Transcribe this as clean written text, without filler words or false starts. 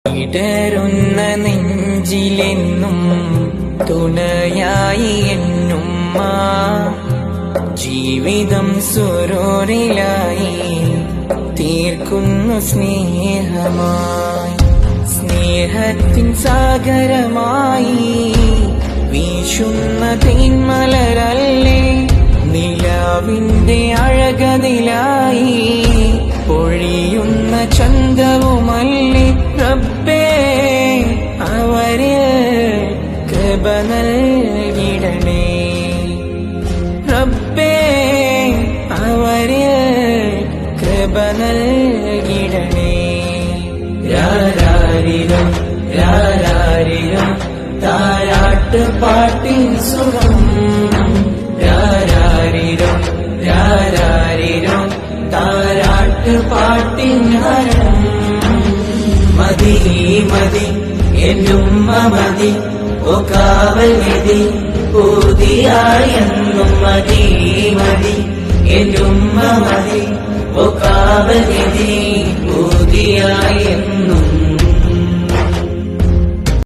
ഇടറുന്ന നെഞ്ചിലെന്നും തുണയായി എന്നുമ്മ, ജീവിതം സുരൂറിലായി തീർക്കുന്നു സ്നേഹമായി. സ്നേഹത്തിൻ സാഗരമായി വീശുന്ന തേന്മലരല്ലേ, നിലാവിന്റെ അഴകതിലായി പൊഴിയുന്ന ചന്തവുമല്ലേ. റബ്ബേ അവരിൽ കൃപ നൽകിടണേ, റബ്ബേ അവരിൽ കൃപ നൽകിടണേ. രാരാരിരം രാരാരിരം താരാട്ട് പാട്ടിൻ സുഖം, രാരാരിരം രാരാരിരം താരാട്ട് പാട്ടിൻ ഹരം. മതി മതി എന്നുമ്മ മതി, ഓ കാവൽ നിധി പൂതിയായെന്നും. മതി മതി എന്നുമ്മ മതി, ഓ കാവൽ നിധി.